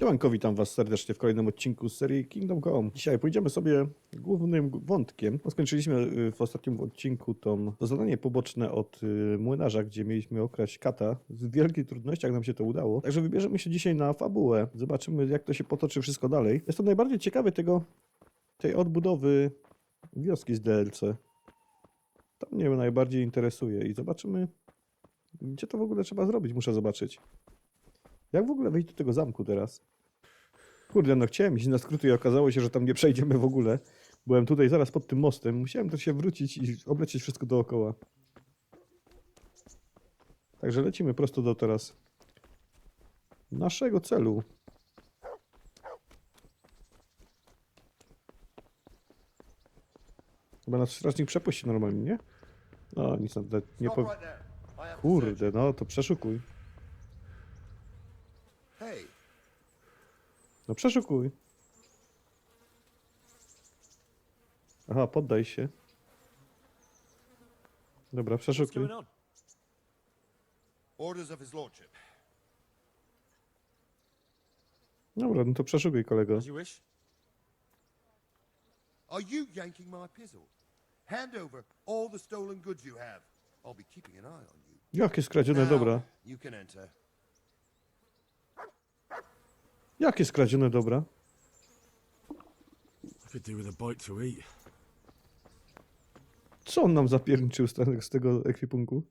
Siemanko, witam was serdecznie w kolejnym odcinku z serii Kingdom Come. Dzisiaj pójdziemy sobie głównym wątkiem. Skończyliśmy w ostatnim odcinku to zadanie poboczne od młynarza, gdzie mieliśmy okraść kata. W wielkich trudnościach nam się to udało. Także wybierzemy się dzisiaj na fabułę. Zobaczymy, jak to się potoczy wszystko dalej. Jestem najbardziej ciekawy tej odbudowy wioski z DLC. To mnie najbardziej interesuje i zobaczymy, gdzie to w ogóle trzeba zrobić. Muszę zobaczyć. Jak w ogóle wejść do tego zamku teraz? Kurde, no chciałem iść na skróty i okazało się, że tam nie przejdziemy w ogóle. Byłem tutaj zaraz pod tym mostem. Musiałem też się wrócić i oblecieć wszystko dookoła. Także lecimy prosto do teraz naszego celu. Chyba nas strażnik przepuści normalnie, nie? No, nic nawet nie powie. Kurde, no to przeszukuj. No przeszukuj. Aha, poddaj się. Dobra, przeszukuj. Dobra, no to przeszukuj, kolego. Are you yanking my pizzle? Hand over all the stolen goods you have. I'll be keeping an eye on you. Jakie skradzione dobra? You can enter. Jakie skradzione dobra? I could do with a bite to eat. Co on nam zapierniczył z tego ekwipunku?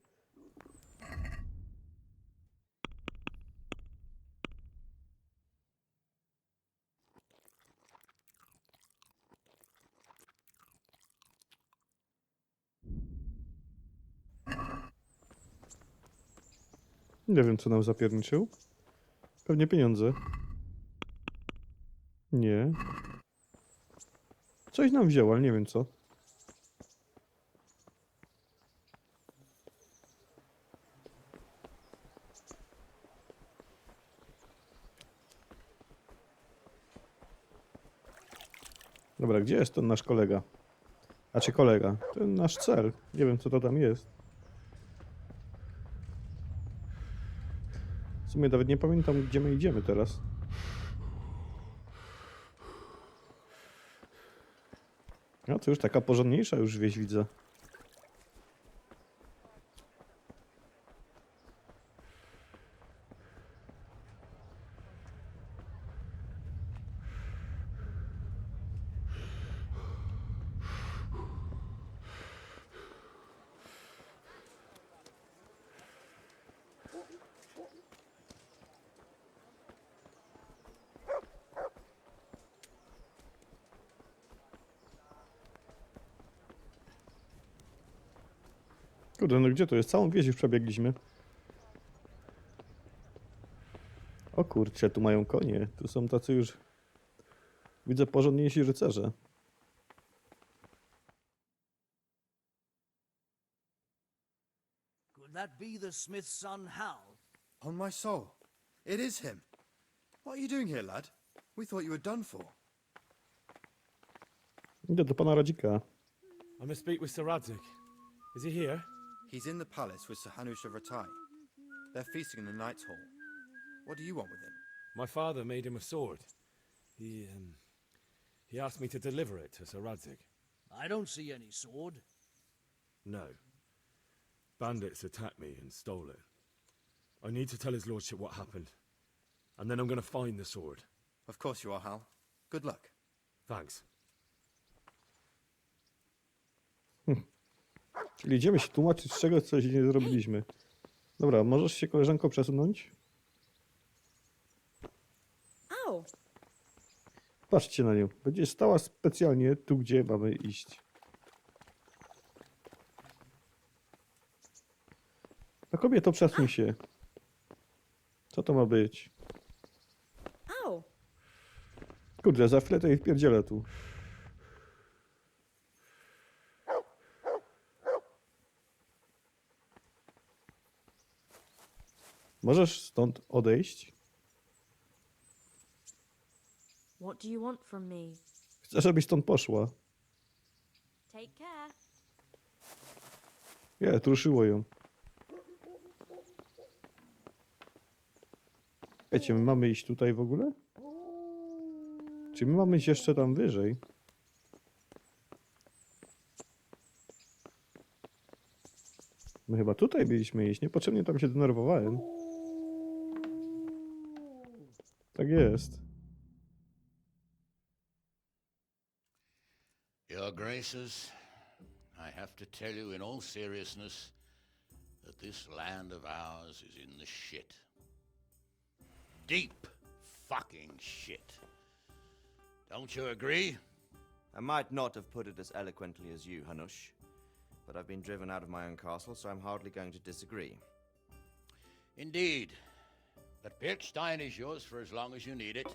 Nie wiem, co nam zapierniczył. Pewnie pieniądze. Nie. Coś nam wziął, ale nie wiem co. Dobra, gdzie jest ten nasz kolega? Znaczy kolega. Ten nasz cel. Nie wiem, co to tam jest. W sumie nawet nie pamiętam, gdzie my idziemy teraz. No to już taka porządniejsza już wieś widzę. Kurde, no gdzie to jest? Całą wieś już przebiegliśmy. O kurczę, tu mają konie. Tu są tacy już... Widzę porządniejsi rycerze. Could that be the smith's son, Hal? On my soul. It is him. What are you doing here, lad? We thought you were done for. Idę do pana Radzika. I must speak with Sir Radzik. Is he here? He's in the palace with Sir Hanush of Ratai. They're feasting in the Knight's Hall. What do you want with him? My father made him a sword. He asked me to deliver it to Sir Radzik. I don't see any sword. No. Bandits attacked me and stole it. I need to tell his lordship what happened. And then I'm going to find the sword. Of course you are, Hal. Good luck. Thanks. Czyli idziemy się tłumaczyć, z czego coś nie zrobiliśmy. Dobra, możesz się, koleżanko, przesunąć? Au! Patrzcie na nią. Będzie stała specjalnie tu, gdzie mamy iść. A kobieto, przesuń się. Co to ma być? Au! Kurde, za chwilę to jej wpierdzielę tu. Możesz stąd odejść? What do you want from me? Chcę, żebyś stąd poszła. Take care. Nie, ruszyło ją. Wiecie, my mamy iść tutaj w ogóle? Czy my mamy iść jeszcze tam wyżej? My chyba tutaj byliśmy iść. Niepotrzebnie tam się denerwowałem. Tak jest. Your Graces, I have to tell you in all seriousness that this land of ours is in the shit. Deep fucking shit. Don't you agree? I might not have put it as eloquently as you, Hanush, but I've been driven out of my own castle, so I'm hardly going to disagree. Indeed. But Ps5 is yours for as long as you need it.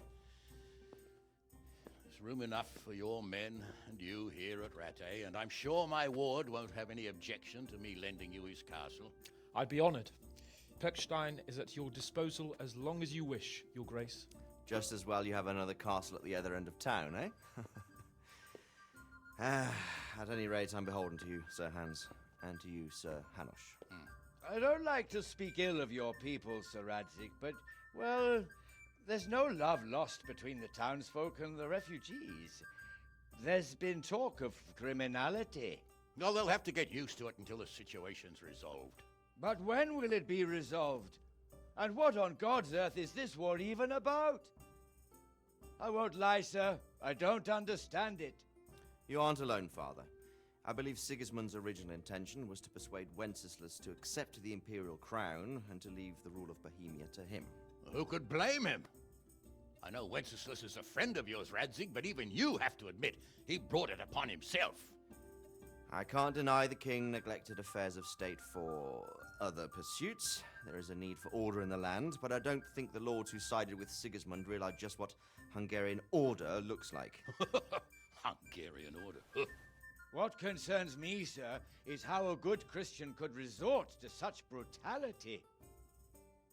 There's room enough for your men and you here at Rattay, and I'm sure my ward won't have any objection to me lending you his castle. I'd be honored. Ps5 is at your disposal as long as you wish, Your Grace. Just as well you have another castle at the other end of town, eh? At any rate, I'm beholden to you, Sir Hans, and to you, Sir Hanush. I don't like to speak ill of your people, Sir Radzig, but, well, there's no love lost between the townsfolk and the refugees. There's been talk of criminality. Well, they'll have to get used to it until the situation's resolved. But when will it be resolved? And what on God's earth is this war even about? I won't lie, sir. I don't understand it. You aren't alone, Father. I believe Sigismund's original intention was to persuade Wenceslas to accept the imperial crown and to leave the rule of Bohemia to him. Who could blame him? I know Wenceslas is a friend of yours, Radzig, but even you have to admit he brought it upon himself. I can't deny the king neglected affairs of state for other pursuits. There is a need for order in the land, but I don't think the lords who sided with Sigismund realized just what Hungarian order looks like. Hungarian order. What concerns me, sir, is how a good Christian could resort to such brutality.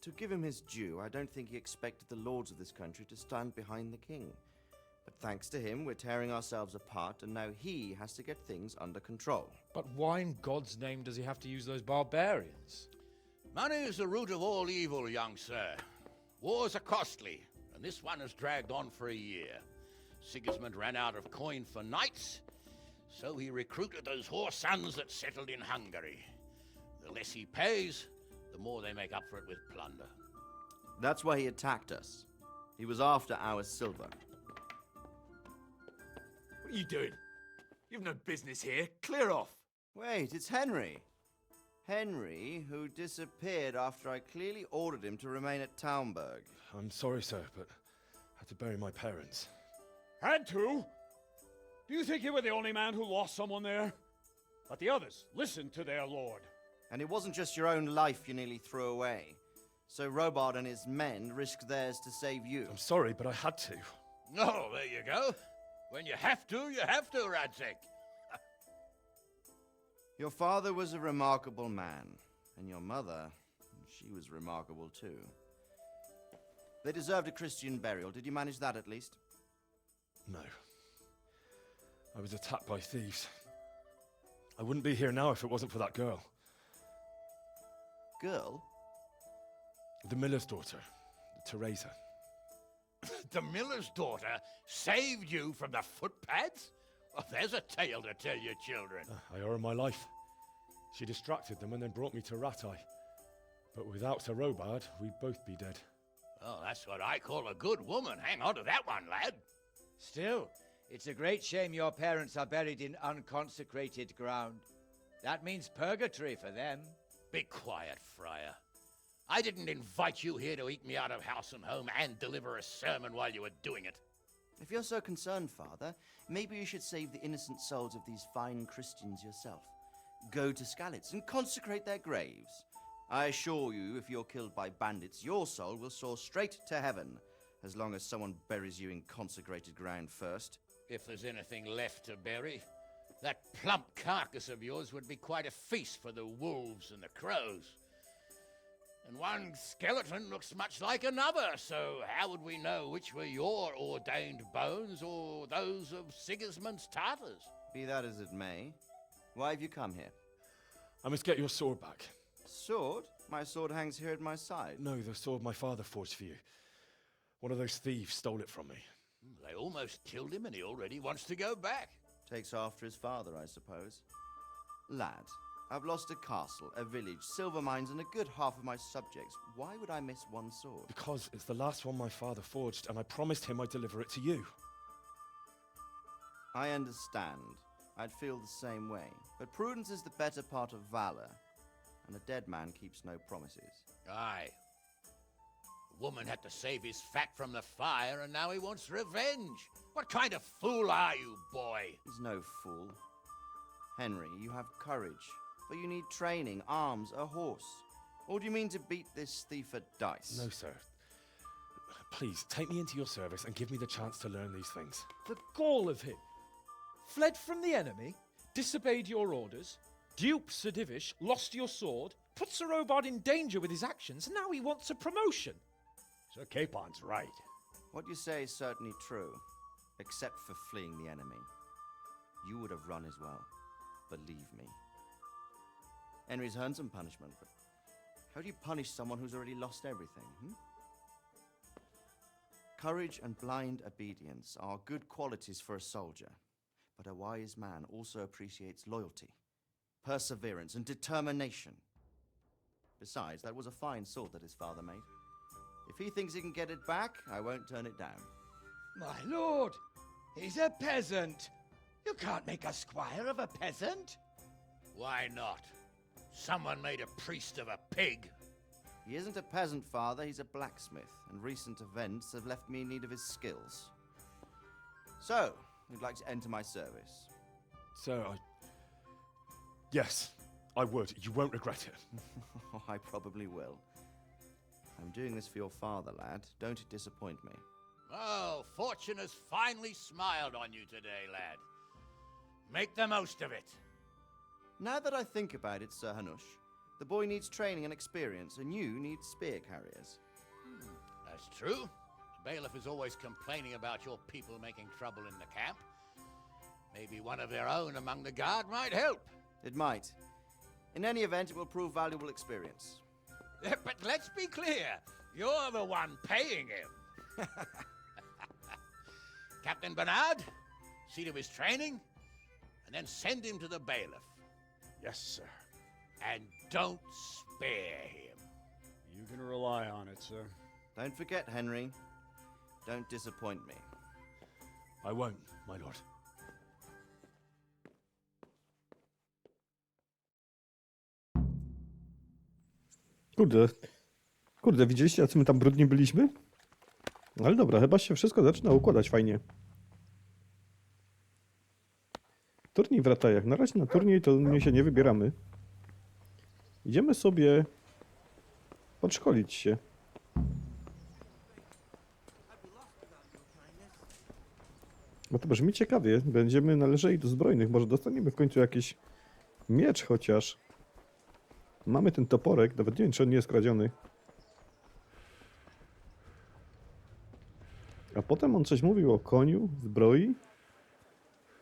To give him his due, I don't think he expected the lords of this country to stand behind the king. But thanks to him, we're tearing ourselves apart, and now he has to get things under control. But why in God's name does he have to use those barbarians? Money is the root of all evil, young sir. Wars are costly, and this one has dragged on for a year. Sigismund ran out of coin for knights, so he recruited those whore sons that settled in Hungary. The less he pays, the more they make up for it with plunder. That's why he attacked us. He was after our silver. What are you doing? You've no business here. Clear off. Wait, it's Henry. Henry, who disappeared after I clearly ordered him to remain at Taunberg. I'm sorry, sir, but I had to bury my parents. Had to? Do you think you were the only man who lost someone there? But the others listened to their lord. And it wasn't just your own life you nearly threw away. So Robard and his men risked theirs to save you. I'm sorry, but I had to. Oh, there you go. When you have to, Radzig. Your father was a remarkable man, and your mother, she was remarkable too. They deserved a Christian burial. Did you manage that at least? No. I was attacked by thieves. I wouldn't be here now if it wasn't for that girl. Girl? The miller's daughter, Teresa. The miller's daughter saved you from the footpads? Well, there's a tale to tell your children. I owe her my life. She distracted them and then brought me to Rattay. But without Sir Robard, we'd both be dead. Oh, that's what I call a good woman. Hang on to that one, lad. Still, it's a great shame your parents are buried in unconsecrated ground. That means purgatory for them. Be quiet, Friar. I didn't invite you here to eat me out of house and home and deliver a sermon while you were doing it. If you're so concerned, Father, maybe you should save the innocent souls of these fine Christians yourself. Go to Skalitz and consecrate their graves. I assure you, if you're killed by bandits, your soul will soar straight to heaven, as long as someone buries you in consecrated ground first. If there's anything left to bury, that plump carcass of yours would be quite a feast for the wolves and the crows. And one skeleton looks much like another, so how would we know which were your ordained bones or those of Sigismund's Tartars? Be that as it may, why have you come here? I must get your sword back. Sword? My sword hangs here at my side. No, the sword my father forged for you. One of those thieves stole it from me. They almost killed him and he already wants to go back. Takes after his father, I suppose. Lad, I've lost a castle, a village, silver mines, and a good half of my subjects. Why would I miss one sword? Because it's the last one my father forged, and I promised him I'd deliver it to you. I understand. I'd feel the same way. But prudence is the better part of valor, and a dead man keeps no promises. Aye. The woman had to save his fat from the fire, and now he wants revenge. What kind of fool are you, boy? He's no fool. Henry, you have courage, but you need training, arms, a horse. Or do you mean to beat this thief at dice? No, sir. Please, take me into your service and give me the chance to learn these things. The gall of him. Fled from the enemy, disobeyed your orders, duped Sir Divish, lost your sword, put Sir Robard in danger with his actions, and now he wants a promotion. Sir Capon's right. What you say is certainly true, except for fleeing the enemy. You would have run as well, believe me. Henry's earned some punishment, but how do you punish someone who's already lost everything, Courage and blind obedience are good qualities for a soldier, but a wise man also appreciates loyalty, perseverance, and determination. Besides, that was a fine sword that his father made. If he thinks he can get it back, I won't turn it down. My lord, he's a peasant. You can't make a squire of a peasant. Why not? Someone made a priest of a pig. He isn't a peasant, father, he's a blacksmith, and recent events have left me in need of his skills. So, you'd like to enter my service? Sir, Yes, I would. You won't regret it. I probably will. I'm doing this for your father, lad. Don't disappoint me. Oh, fortune has finally smiled on you today, lad. Make the most of it. Now that I think about it, Sir Hanush, the boy needs training and experience, and you need spear carriers. That's true. The bailiff is always complaining about your people making trouble in the camp. Maybe one of their own among the guard might help. It might. In any event, it will prove valuable experience. But let's be clear, you're the one paying him. Captain Bernard, see to his training, and then send him to the bailiff. Yes, sir. And don't spare him. You can rely on it, sir. Don't forget, Henry. Don't disappoint me. I won't, my lord. Kurde, widzieliście, jacy my tam brudni byliśmy? Ale dobra, chyba się wszystko zaczyna układać fajnie. Turniej w Ratajach. Na razie na turniej to my się nie wybieramy. Idziemy sobie podszkolić się. Bo to brzmi ciekawie. Będziemy należeli do zbrojnych. Może dostaniemy w końcu jakiś miecz chociaż. Mamy ten toporek. Nawet nie wiem, czy on nie jest kradziony. A potem on coś mówił o koniu, zbroi.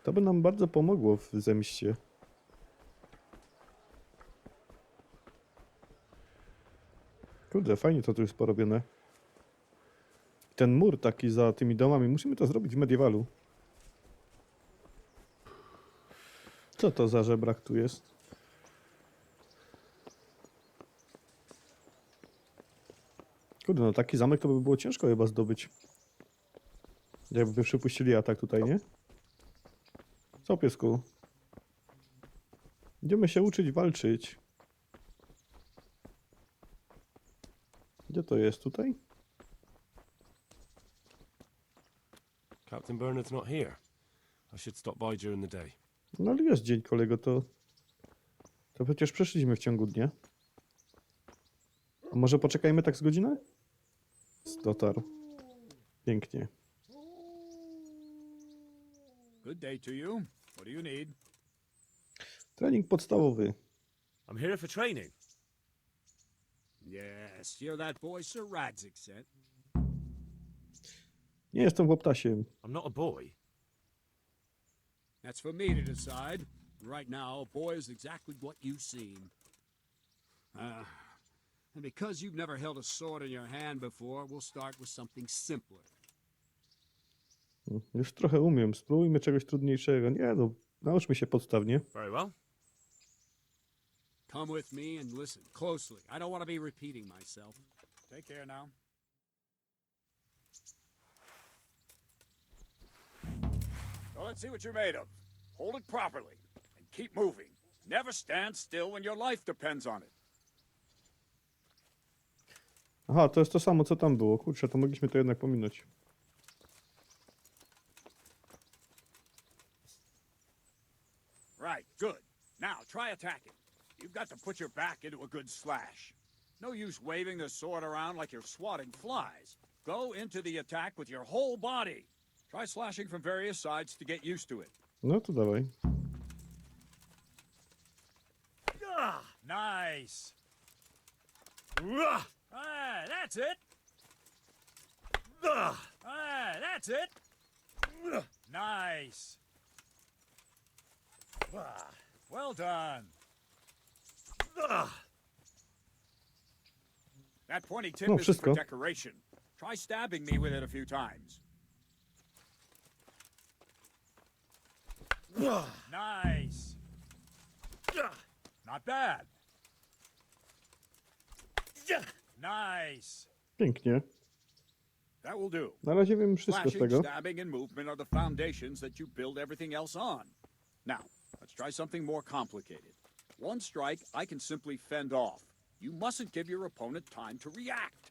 To by nam bardzo pomogło w zemście. Kurde, fajnie to tu jest porobione. Ten mur taki za tymi domami. Musimy to zrobić w mediewalu. Co to za żebrak tu jest? Kurde, no taki zamek to by było ciężko chyba zdobyć. Jakby przypuścili atak tutaj, nie? Co, piesku? Idziemy się uczyć walczyć. Gdzie to jest? Tutaj? Captain Bernard's not here. I should stop by during the day. No ale jest dzień, kolego, to przecież przeszliśmy w ciągu dnia. A może poczekajmy tak z godzinę? Dotarł. Pięknie. Good day to you. What do you need? Trening podstawowy. I'm here for training. Yes, you're that boy Sir Radzik sent. Nie jestem chłoptasiem. I'm not a boy. That's for me to decide. Right now, a boy is exactly what you've seen. And because you've never held a sword in your hand before, we'll start with something simpler. Już trochę umiem. Spróbujmy czegoś trudniejszego. Nie no, nauczmy się podstawnie. Very well. Come with me and listen closely. I don't want to be repeating myself. Take care now. So let's see what you're made of. Hold it properly and keep moving. Never stand still when your life depends on it. Aha, to jest to samo, co tam było. Kurczę, to mogliśmy to jednak pominąć. Right, good. Now try attacking. You've got to put your back into a good slash. No use waving the sword around like you're swatting flies. Go into the attack with your whole body. Try slashing from various sides to get used to it. No to dawaj. Nice. That's it. That's it. Nice. Well done. That pointy tip No, isn't for wszystko. decoration. Try stabbing me with it a few times. Nice. Not bad. Nice. Pięknie. That will do. Na razie wiem wszystko z Slashing, tego. stabbing, and movement are the foundations that you build everything else on. Now, let's try something more complicated. One strike I can simply fend off. You mustn't give your opponent time to react.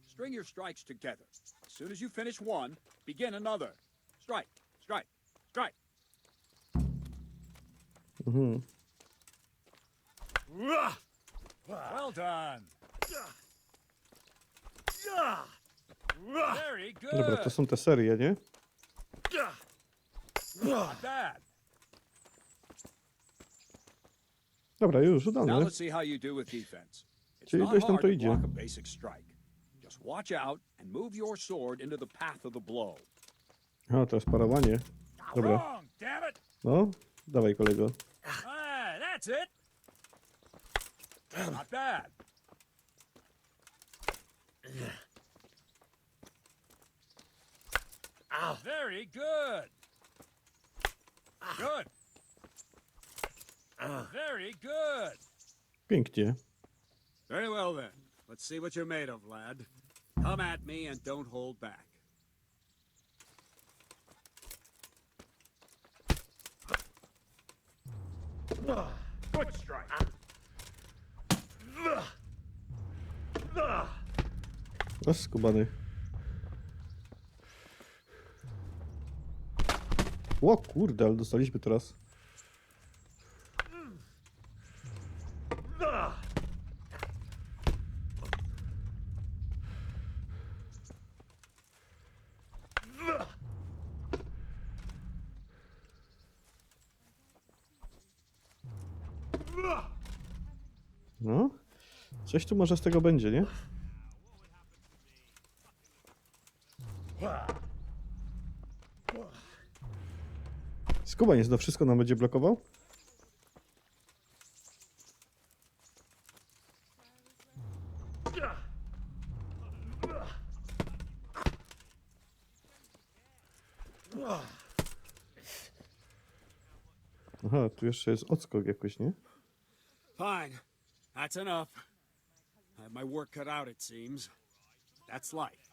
String your strikes together. As soon as you finish one, begin another. Strike, strike, strike. Mhm. Well done. Very Dobra, to good. są te serie, nie? Not bad. Dobra, już Now udane. let's see how you do with defense. It's Czyli not gdzieś tam hard to to idzie. block a basic strike. Just watch out and move your sword into the path of the blow. A, teraz parowanie. Dobra. Wrong, damn it! No, dawaj kolego. That's it. Not bad. Very good. Good. Very good. Pięknie. Very well then. Let's see what you're made of, lad. Come at me and don't hold back. Good strike. No, skubany. O kurde, ale dostaliśmy teraz. No, coś tu może z tego będzie, nie? Skubaniec to wszystko nam będzie blokował? Aha, tu jeszcze jest odskok jakoś, nie? Fine. That's enough. I have my work cut out, it seems. That's life.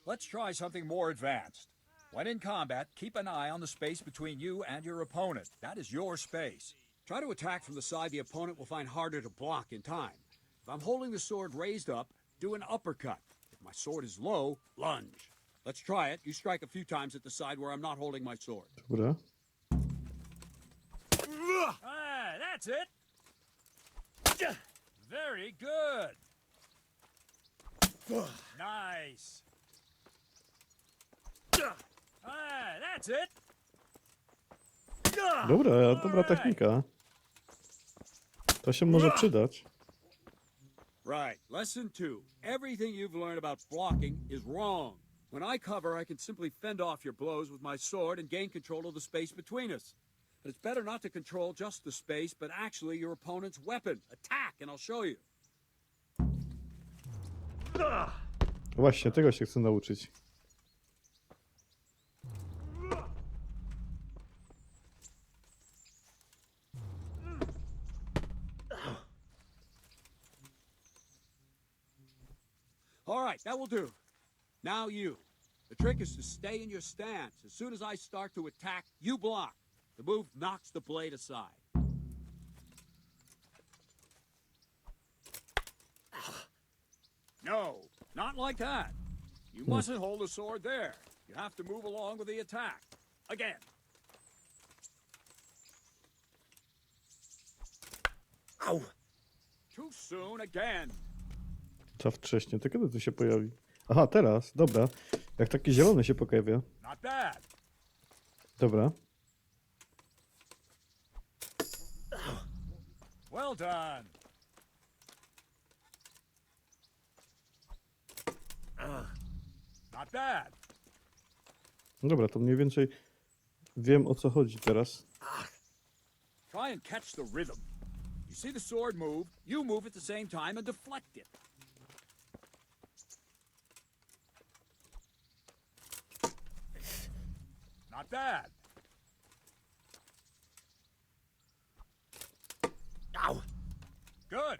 Let's try something more advanced. When in combat, keep an eye on the space between you and your opponent. That is your space. Try to attack from the side the opponent will find harder to block in time. If I'm holding the sword raised up, do an uppercut. If my sword is low, lunge. Let's try it. You strike a few times at the side where I'm not holding my sword. Dobra. That's it. Very good. Nice. That's it. Dobra, dobra technika. To się może przydać. Right. Lesson 2. Everything you've learned about blocking is wrong. When I cover, I can simply fend off your blows with my sword and gain control of the space between us. But it's better not to control just the space, but actually your opponent's weapon. Attack, and I'll show you. Właśnie, tego się chcę nauczyć. All right, that will do. Now you. The trick is to stay in your stance. As soon as I start to attack, you block. The move knocks the blade aside. No, not like that. You mustn't hold the sword there. You have to move along with the attack. Again. Ow! Too soon again. Za wcześnie. To kiedy to się pojawi? Aha, teraz. Dobra. Jak taki zielony się pojawia. Not bad. Dobra. Well done. Not bad. Dobra, to mniej więcej wiem, o co chodzi teraz. Try and catch the rhythm. You see the sword move, you move at the same time and deflect it. Not bad. Ow! Good.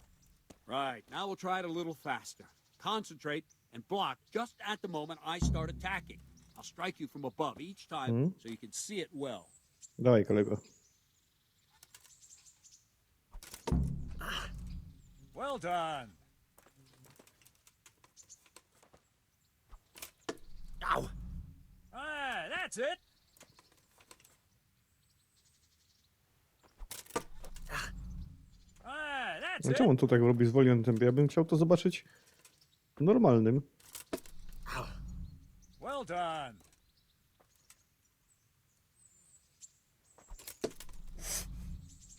Right, now we'll try it a little faster. Concentrate and block just at the moment I start attacking. I'll strike you from above each time so you can see it well. Dawaj, kolego. Well done. Ow! Ah, that's it. Ah, that's No it. czemu on to tak robi zwolnionym tempie? Ja bym chciał to zobaczyć w normalnym. Well done.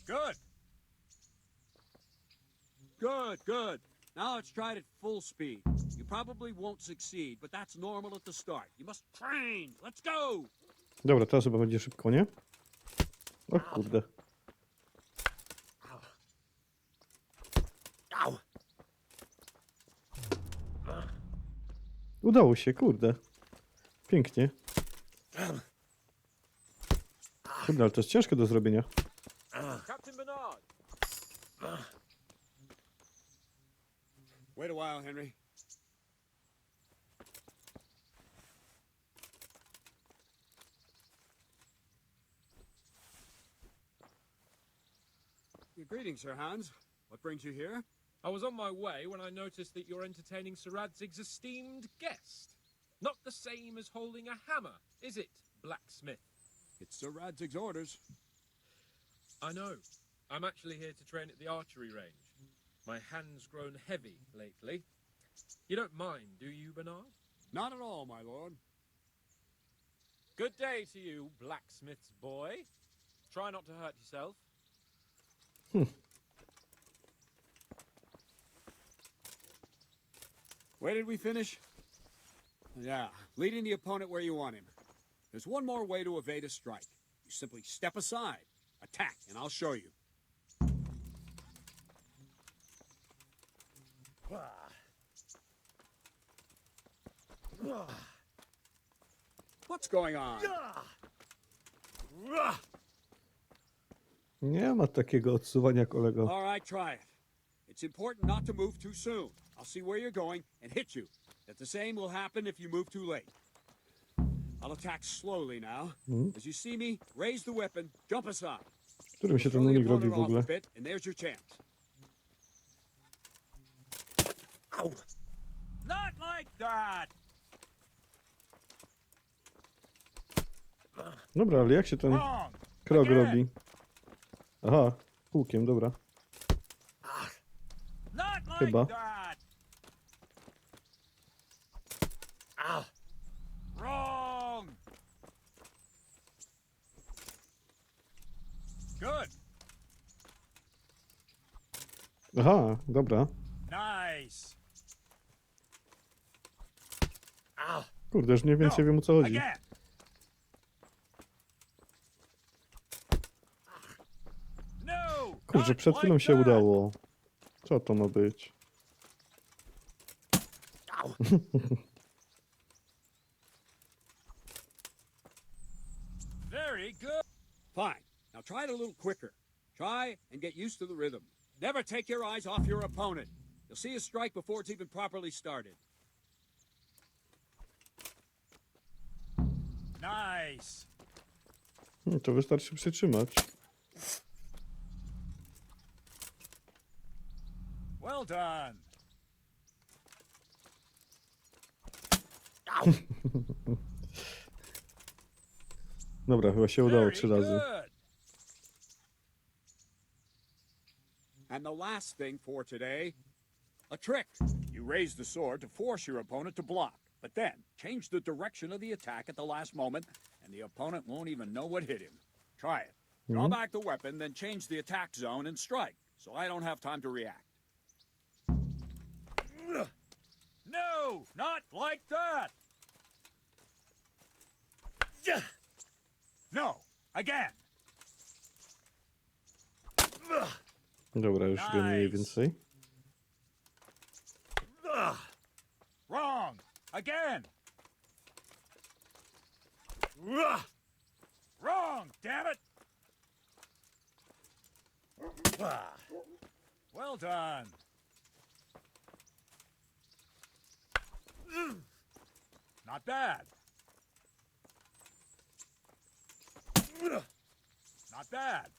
Good. Good, good. Now let's try it at full speed. You probably won't succeed, but that's normal at the start. You must train. Let's go. Dobra, teraz chyba będzie szybko, nie? O kurde. Udało się, kurde. Pięknie. Kurde, ale to jest ciężkie do zrobienia. Captain Bernard. Wait a while, Henry. Greetings, Sir Hans. What brings you here? I was on my way when I noticed that you're entertaining Sir Radzig's esteemed guest. Not the same as holding a hammer, is it, blacksmith? It's Sir Radzig's orders. I know. I'm actually here to train at the archery range. My hand's grown heavy lately. You don't mind, do you, Bernard? Not at all, my lord. Good day to you, blacksmith's boy. Try not to hurt yourself. Where did we finish? Yeah, leading the opponent where you want him. There's one more way to evade a strike. You simply step aside, attack, and I'll show you. What's going on? Nie ma takiego odsuwania, kolego. All right, try it. It's important not to move too soon. I'll see where you're going and hit you. That the same will happen if you move too late. I'll attack slowly now. As you see me, raise the weapon, jump aside. Którym się ten Throw the unik robi opponent w ogóle? off a bit, and there's your chance. Ow. Not like that! Dobra, ale jak się ten Wrong! krok Again. robi? Aha, kółkiem, dobra. Not like Chyba. that! Wrong! Good. Aha, dobra. Nice. Kurde, już mniej więcej wiem, o co chodzi. Again. No. Kurczę, not przed chwilą like się that. udało. Co to ma być? Very good. Fine. Now try it a little quicker. Try and get used to the rhythm. Never take your eyes off your opponent. You'll see a strike before it's even properly started. Nice. No, to wystarczy przytrzymać. Well done. Dobra, chyba się udało Very 3 razy. good. And the last thing for today, a trick. You raise the sword to force your opponent to block, but then change the direction of the attack at the last moment, and the opponent won't even know what hit him. Try it. Draw back the weapon, then change the attack zone and strike, so I don't have time to react. No, not like that. No, again. Dobra, już wiem mniej więcej. Wrong. Again. Wrong, damn it. Well done. Not bad. Not bad.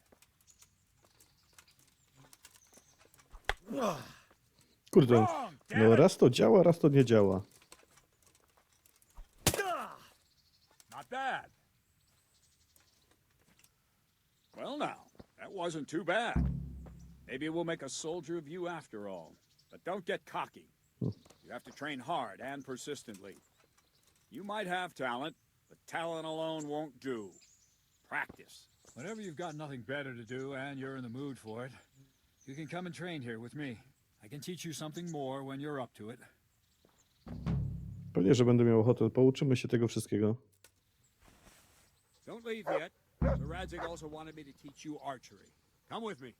Kurde, no raz to działa, raz to nie działa. Not bad. Well now, that wasn't too bad. Maybe we'll make a soldier of you after all. But don't get cocky. You have to train hard and persistently. You might have talent, but talent alone won't do. Practice. Whenever you've got nothing better to do and you're in the mood for it, you can come and train here with me. I can teach you something more when you're up to it. Pewnie, że będę miał ochotę. Pouczymy się tego wszystkiego. Don't leave yet. Sir Radzig also wanted me to teach you archery. Come with me.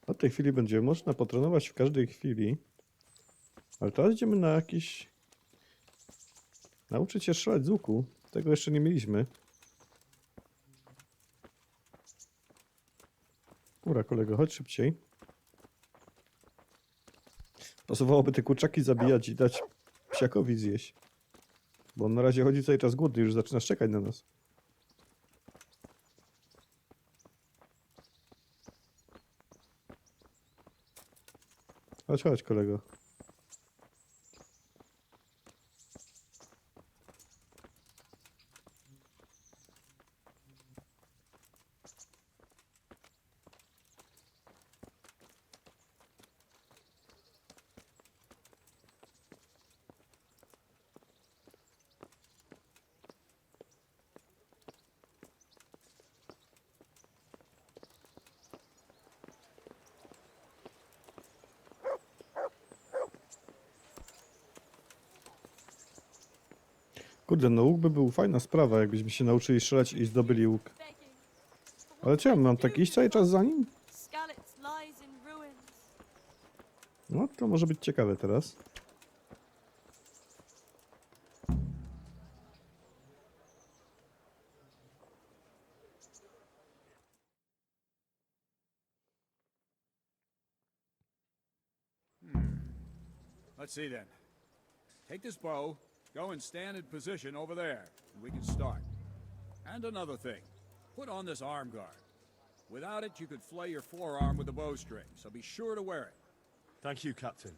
Od tej chwili będzie można potrenować w każdej chwili. Ale teraz idziemy na jakiś... Nauczyć się strzelać z łuku. Tego jeszcze nie mieliśmy. Dobra, kolego, chodź szybciej. Pasowałoby te kurczaki zabijać i dać psiakowi zjeść. Bo on na razie chodzi cały czas głodny i już zaczyna szczekać na nas. Chodź, chodź, kolego. Kurde, no łuk by był fajna sprawa, jakbyśmy się nauczyli strzelać i zdobyli łuk. Ale czy ja mam tak iść cały czas za nim? No, to może być ciekawe teraz. Let's see then. Take this bow, go and stand in position over there, and we can start. And another thing, put on this arm guard. Without it, you could flay your forearm with a bowstring, so be sure to wear it. Thank you, Captain.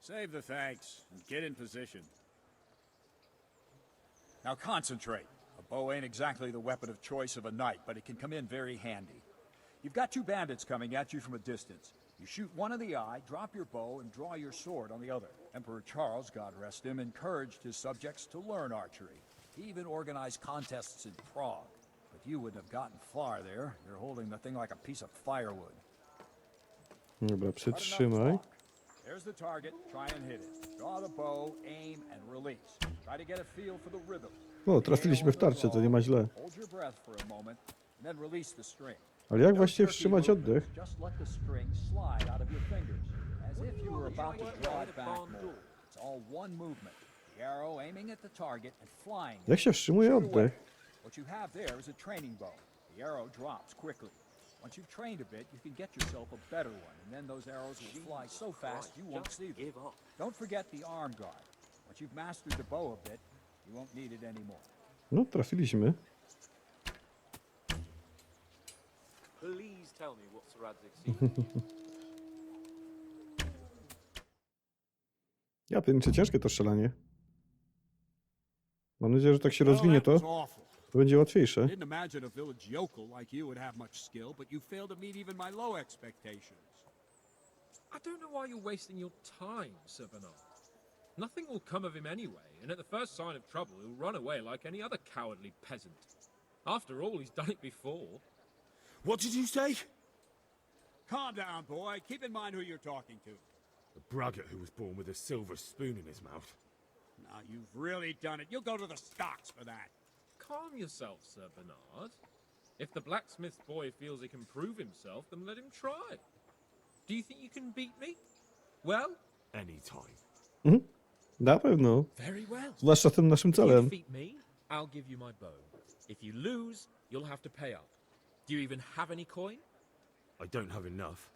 Save the thanks, and get in position. Now concentrate. A bow ain't exactly the weapon of choice of a knight, but it can come in very handy. You've got two bandits coming at you from a distance. You shoot one in the eye, drop your bow, and draw your sword on the other. Emperor Charles, God rest him, encouraged his subjects to learn archery. He even organized contests in Prague. But you wouldn't have gotten far there. You're holding the thing like a piece of firewood. Dobra, przytrzymaj. There's the target. Try and hit it. Draw the bow, aim, and release. Try to get a feel for the rhythm. O, trafiliśmy w tarczę, to nie ma źle. Hold your breath for a moment, and then release the string. Ale jak właściwie wstrzymać oddech? Just let the string slide out of your fingers, as if you were about to draw it back more. It's all one movement. The arrow aiming at the target and flying. Jak się wstrzymuje oddech? What you have there is a training bow. The arrow drops quickly. Once you've trained a bit, you can get yourself a better one, and then those arrows will fly so fast you won't see them. Don't forget the arm guard. Once you've mastered the bow a bit, you won't need it anymore. No, trafiliśmy. Please tell me what Sir Radzig's Ja pierniczę, ciężkie to strzelanie. Mam nadzieję, że tak się rozwinie to będzie łatwiejsze. Didn't imagine a village yokel like you would have much skill, but you failed to meet even my low expectations. I don't know why you're wasting your time, Sir Bernard. Nothing will come of him anyway, and at the first sign of trouble, he'll run away like any other cowardly peasant. After all, he's done it before. What did you say? Calm down, boy. Keep in mind who you're talking to. A braggart who was born with a silver spoon in his mouth. Now, you've really done it. You'll go to the stocks for that. Calm yourself, Sir Bernard. If the blacksmith's boy feels he can prove himself, then let him try. Do you think you can beat me? Well? Anytime. Na pewno. Very well. Zwłaszcza tym naszym If you celem. defeat me, I'll give you my bow. If you lose, you'll have to pay up. Do you even have any coin? I don't have enough.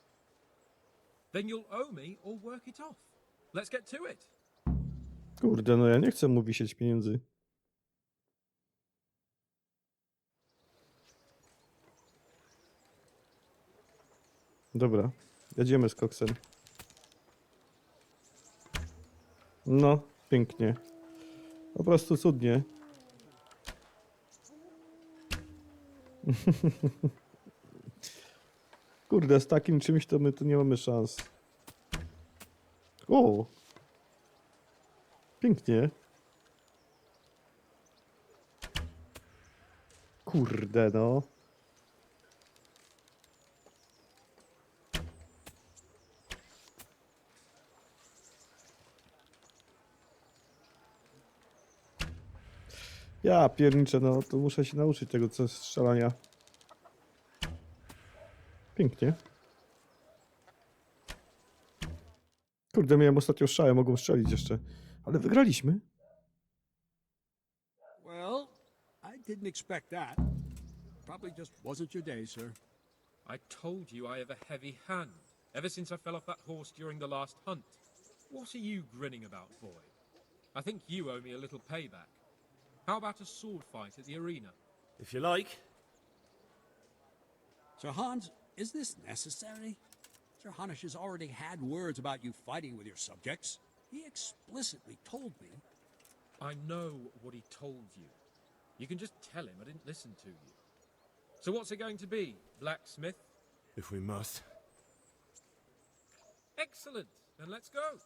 Then you'll owe me or work it off. Let's get to it. Kurde, no ja nie chcę mu wisieć pieniędzy. Dobra, jedziemy z koksem. No, pięknie. Po prostu cudnie. Kurde, z takim czymś to my tu nie mamy szans. O! Pięknie. Kurde, no. Ja pierniczę, no to muszę się nauczyć tego co strzelania. Pięknie. Kurde, miałem ostatnio strzałę, mogą strzelić jeszcze. Ale wygraliśmy. Well, I didn't expect that. Probably just wasn't your day, sir. I told you I have a heavy hand, ever since I fell off that horse during the last hunt. What are you grinning about, boy? I think you owe me a little payback. How about a sword fight at the arena? If you like. Sir Hans, is this necessary? Sir Hanush has already had words about you fighting with your subjects. He explicitly told me. I know what he told you. You can just tell him I didn't listen to you. So what's it going to be, blacksmith? If we must. Excellent, then let's go.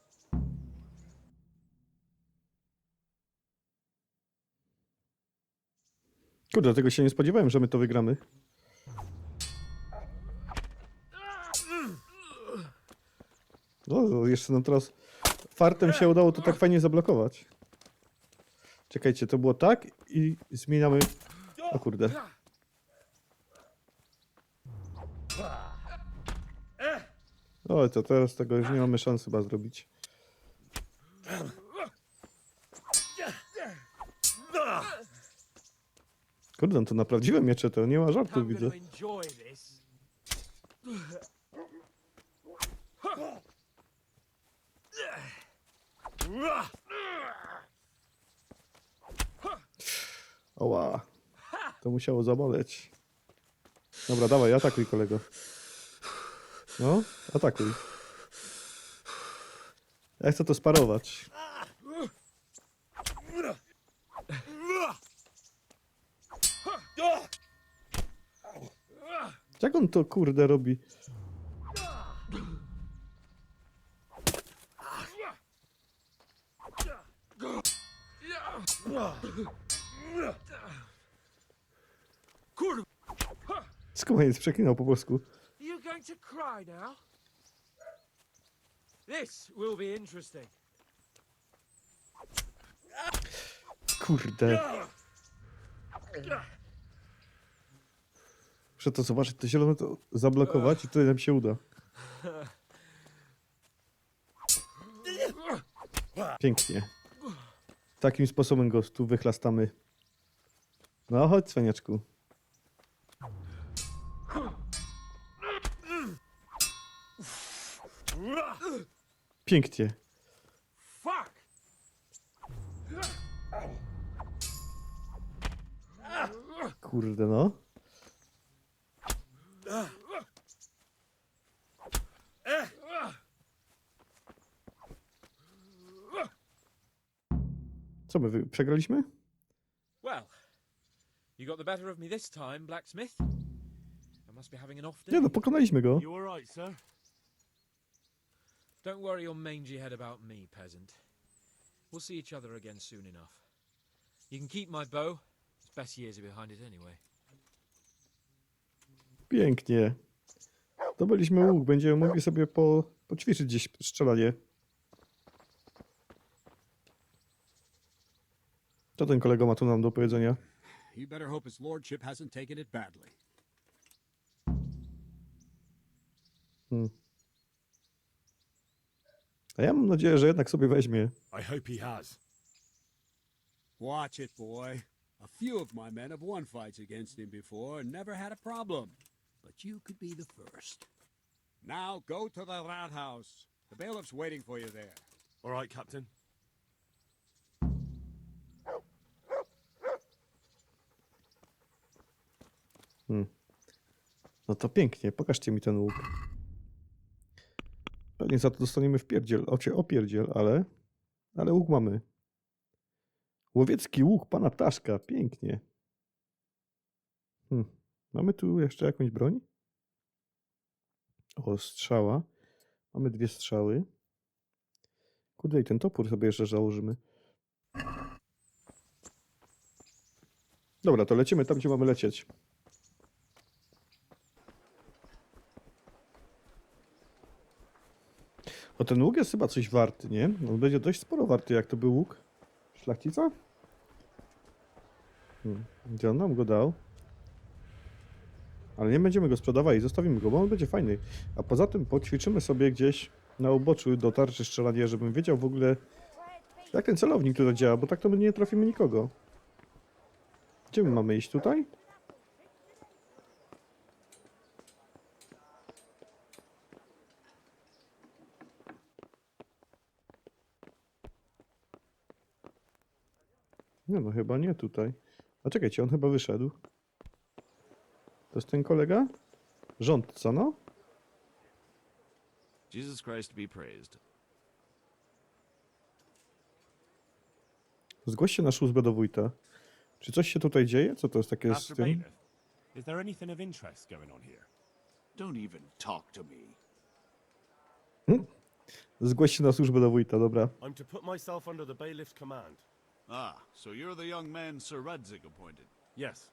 Kurde, tego się nie spodziewałem, że my to wygramy. No, jeszcze nam teraz fartem się udało to tak fajnie zablokować. Czekajcie, to było tak i zmieniamy... O kurde. O, to teraz tego już nie mamy szans chyba zrobić. Kurde, no to na prawdziwe miecze to nie ma żartów, widzę. Oła. To musiało zaboleć. Dobra, dawaj, atakuj kolego. No, atakuj. Ja chcę to sparować. Jak on to kurde robi? Skumaniec przeklinał po polsku. You going to cry now? This will be interesting. Kurde. Muszę to zobaczyć, to zielone to zablokować i to nam się uda. Pięknie. Takim sposobem go tu wychlastamy. No chodź, cwaniaczku. Pięknie. Fuck! Kurde no. Co my przegraliśmy? Well, you got the better of me this time, blacksmith. I must be having an off day. Nie no, pokonaliśmy go. You all right, sir? Don't worry your mangy head about me, peasant. We'll see each other again soon enough. You can keep my bow. Its best years are behind it anyway. Pięknie. Zdobyliśmy łuk, będziemy mogli sobie poćwiczyć gdzieś strzelanie. Co ten kolega ma tu nam do powiedzenia? You better hope his lordship hasn't taken it badly. A ja mam nadzieję, że jednak sobie weźmie. I hope he has. Watch it, boy. A few of my men have won fights against him before and never had a problem. But you could be the first. Now go to the rathouse. The bailiff's waiting for you there. All right, Captain. No to pięknie, pokażcie mi ten łuk. Pewnie za to dostaniemy opierdziel, ale łuk mamy. Łowiecki łuk pana Ptaszka, pięknie. Mamy tu jeszcze jakąś broń? O, strzała. Mamy 2 strzały. Kurde, i ten topór sobie jeszcze założymy. Dobra, to lecimy tam, gdzie mamy lecieć. O, ten łuk jest chyba coś warty, nie? On będzie dość sporo warty, jak to był łuk szlachcica? Gdzie on nam go dał? Ale nie będziemy go sprzedawali, zostawimy go, bo on będzie fajny. A poza tym poćwiczymy sobie gdzieś na uboczu do tarczy strzelania, żebym wiedział w ogóle, jak ten celownik tutaj działa, bo tak to my nie trafimy nikogo. Gdzie my mamy iść? Tutaj? Nie no, chyba nie tutaj. A czekajcie, on chyba wyszedł. To jest ten kolega? Rządca, no? Jesus Christ be praised. Zgłoś się na służbę do wójta. Czy coś się tutaj dzieje? Co to jest takie z tym? Bailiff, is there anything of interest going on here? Don't even talk to me. Zgłoś się na służbę do wójta, dobra. I'm to put myself under the bailiff's command. Ah, so you're the young man Sir Radzig appointed. Yes.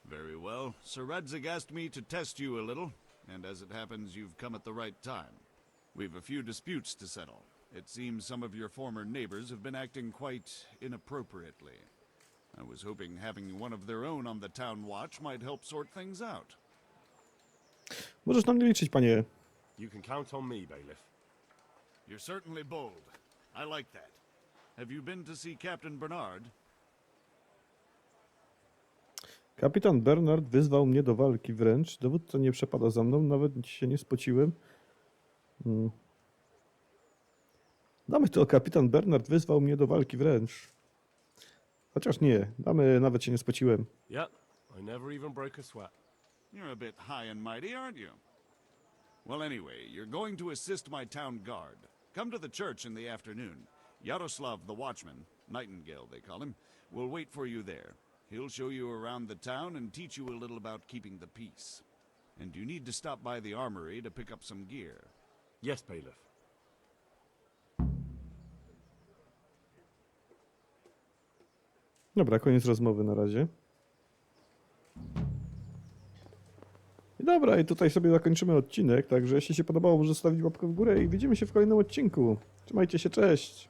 Very well. Sir Radzig asked me to test you a little, and as it happens, you've come at the right time. We've a few disputes to settle. It seems some of your former neighbors have been acting quite inappropriately. I was hoping having one of their own on the town watch might help sort things out. Możesz na mnie liczyć, panie. You can count on me, bailiff. You're certainly bold. I like that. Have you been to see Captain Bernard? Kapitan Bernard wyzwał mnie do walki wręcz. Dowódca nie przepada za mną, nawet się nie spociłem. Damy to, kapitan Bernard wyzwał mnie do walki wręcz. Chociaż nie, nawet się nie spociłem. Yep, I never even broke a sweat. You're a bit high and mighty, aren't you? Well, anyway, you're going to assist my town guard. Come to the church in the afternoon. Yaroslav the watchman, Nightingale they call him, will wait for you there. He'll show you around the town and teach you a little about keeping the peace. And you need to stop by the armory to pick up some gear. Yes, bailiff. Dobra, koniec rozmowy na razie. I dobra, i tutaj sobie zakończymy odcinek, także jeśli się podobało, może zostawić łapkę w górę i widzimy się w kolejnym odcinku. Trzymajcie się, cześć!